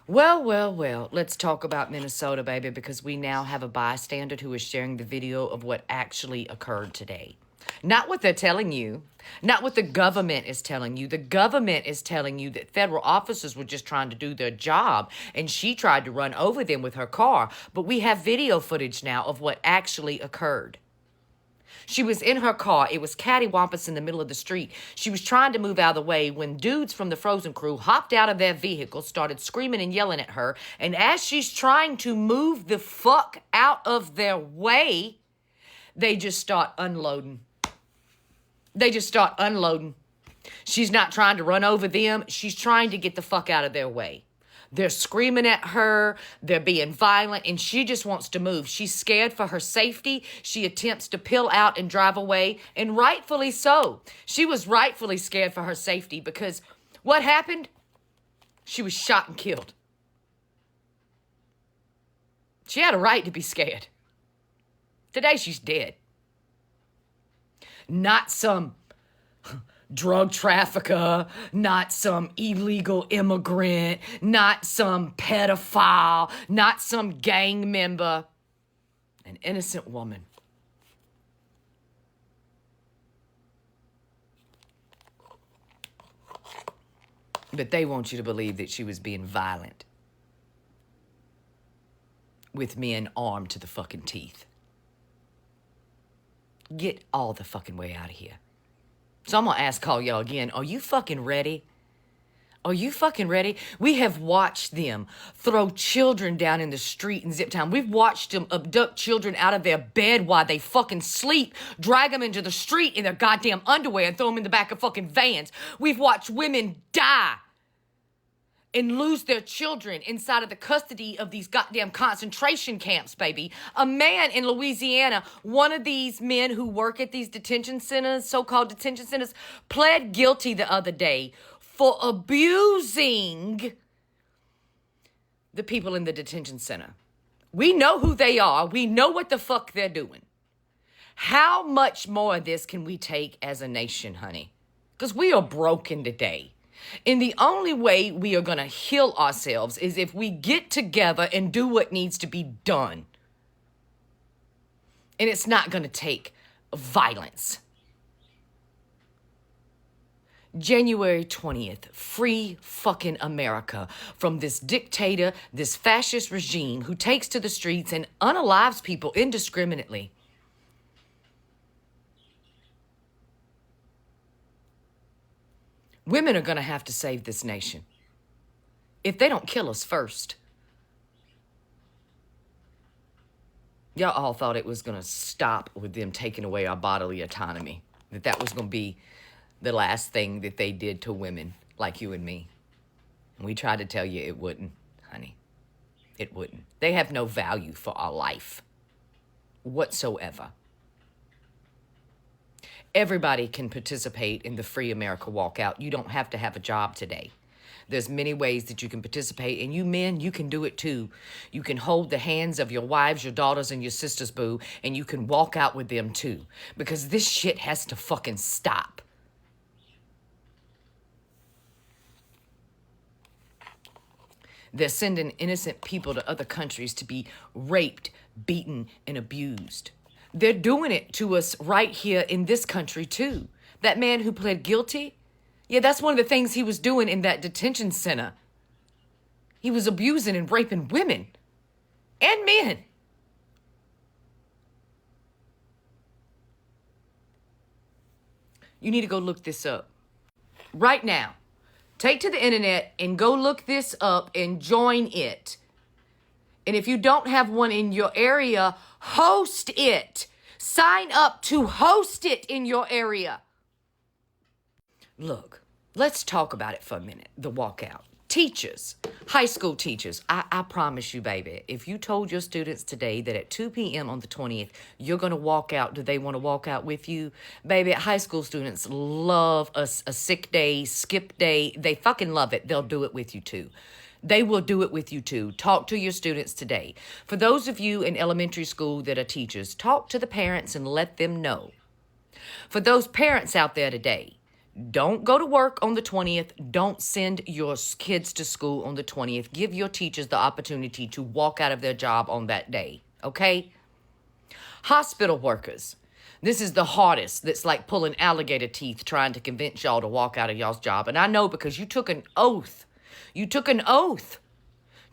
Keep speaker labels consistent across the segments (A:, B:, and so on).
A: Well, let's talk about Minnesota, baby, because we now have a bystander who is sharing the video of what actually occurred today. Not what they're telling you, not what the government is telling you. The government is telling you that federal officers were just trying to do their job and she tried to run over them with her car. But we have video footage now of what actually occurred. She was in her car. It was cattywampus in the middle of the street. She was trying to move out of the way when dudes from the Frozen crew hopped out of their vehicle, started screaming and yelling at her. And as she's trying to move the fuck out of their way, they just start unloading. She's not trying to run over them. She's trying to get the fuck out of their way. They're screaming at her. They're being violent, and she just wants to move. She's scared for her safety. She attempts to peel out and drive away, and rightfully so. She was rightfully scared for her safety because what happened? She was shot and killed. She had a right to be scared. Today, she's dead. Not some drug trafficker, not some illegal immigrant, not some pedophile, not some gang member. An innocent woman. But they want you to believe that she was being violent with men armed to the fucking teeth. Get all the fucking way out of here. So I'm going to ask all y'all again, are you fucking ready? Are you fucking ready? We have watched them throw children down in the street in Zip Town. We've watched them abduct children out of their bed while they fucking sleep, drag them into the street in their goddamn underwear and throw them in the back of fucking vans. We've watched women die and lose their children inside of the custody of these goddamn concentration camps, baby. A man in Louisiana, one of these men who work at these detention centers, so-called detention centers, pled guilty the other day for abusing the people in the detention center. We know who they are. We know what the fuck they're doing. How much more of this can we take as a nation, honey? Because we are broken today. And the only way we are going to heal ourselves is if we get together and do what needs to be done. And it's not going to take violence. January 20th, free fucking America from this dictator, this fascist regime who takes to the streets and unalives people indiscriminately. Women are going to have to save this nation if they don't kill us first. Y'all all thought it was going to stop with them taking away our bodily autonomy, that was going to be the last thing that they did to women like you and me. And we tried to tell you it wouldn't, honey. It wouldn't. They have no value for our life whatsoever. Everybody can participate in the Free America Walkout. You don't have to have a job today. There's many ways that you can participate, and you men, you can do it too. You can hold the hands of your wives, your daughters, and your sisters, boo, and you can walk out with them too, because this shit has to fucking stop. They're sending innocent people to other countries to be raped, beaten, and abused. They're doing it to us right here in this country, too. That man who pled guilty, yeah, that's one of the things he was doing in that detention center. He was abusing and raping women and men. You need to go look this up right now. Take to the internet and go look this up and join it. And if you don't have one in your area, host it. Sign up to host it in your area. Look, let's talk about it for a minute, the walkout. Teachers, high school teachers, I promise you, baby, if you told your students today that at 2 p.m. on the 20th, you're going to walk out, do they want to walk out with you? Baby, high school students love a sick day, skip day. They fucking love it. They'll do it with you too. They will do it with you too. Talk to your students today. For those of you in elementary school that are teachers, talk to the parents and let them know. For those parents out there today, Don't go to work on the 20th. Don't send your kids to school on the 20th. Give your teachers the opportunity to walk out of their job on that day, okay? Hospital workers. This is the hardest. That's like pulling alligator teeth trying to convince y'all to walk out of y'all's job. And I know because you took an oath. You took an oath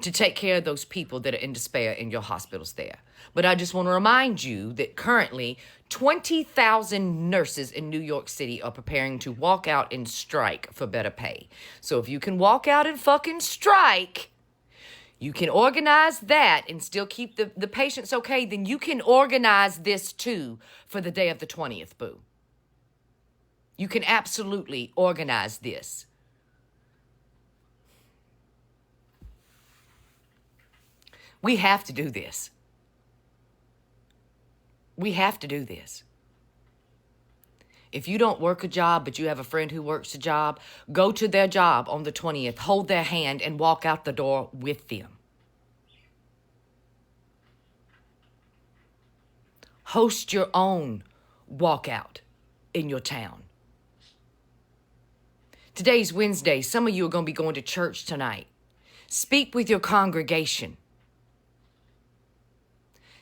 A: to take care of those people that are in despair in your hospitals there. But I just want to remind you that currently 20,000 nurses in New York City are preparing to walk out and strike for better pay. So if you can walk out and fucking strike, you can organize that and still keep the patients okay, then you can organize this too for the day of the 20th, boo. You can absolutely organize this. We have to do this. We have to do this. If you don't work a job, but you have a friend who works a job, go to their job on the 20th, hold their hand, and walk out the door with them. Host your own walkout in your town. Today's Wednesday. Some of you are going to be going to church tonight. Speak with your congregation.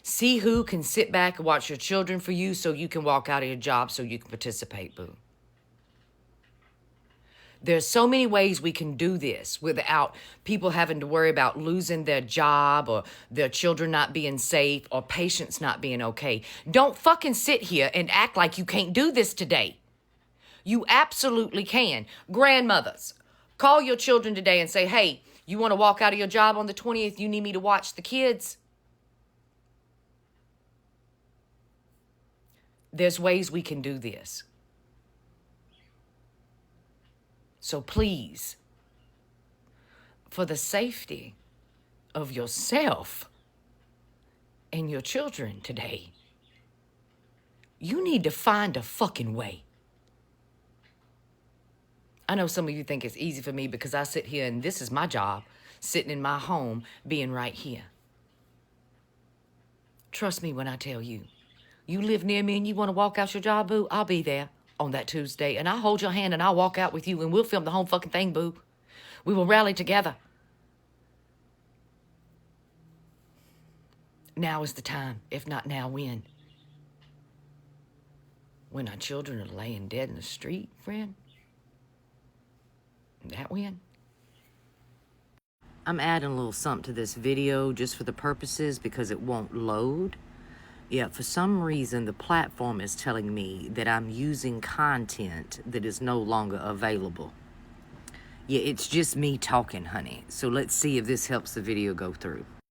A: See who can sit back and watch your children for you so you can walk out of your job so you can participate, boo. There's so many ways we can do this without people having to worry about losing their job or their children not being safe or patients not being okay. Don't fucking sit here and act like you can't do this today. You absolutely can. Grandmothers, call your children today and say, hey, you want to walk out of your job on the 20th? You need me to watch the kids? There's ways we can do this. So please, for the safety of yourself and your children today, you need to find a fucking way. I know some of you think it's easy for me because I sit here and this is my job, sitting in my home, being right here. Trust me when I tell you. You live near me and you want to walk out your job, boo, I'll be there on that Tuesday. And I'll hold your hand and I'll walk out with you and we'll film the whole fucking thing, boo. We will rally together. Now is the time. If not now, when? When our children are laying dead in the street, friend? That when? I'm adding a little something to this video just for the purposes because it won't load. Yeah, for some reason, the platform is telling me that I'm using content that is no longer available. Yeah, it's just me talking, honey. So let's see if this helps the video go through.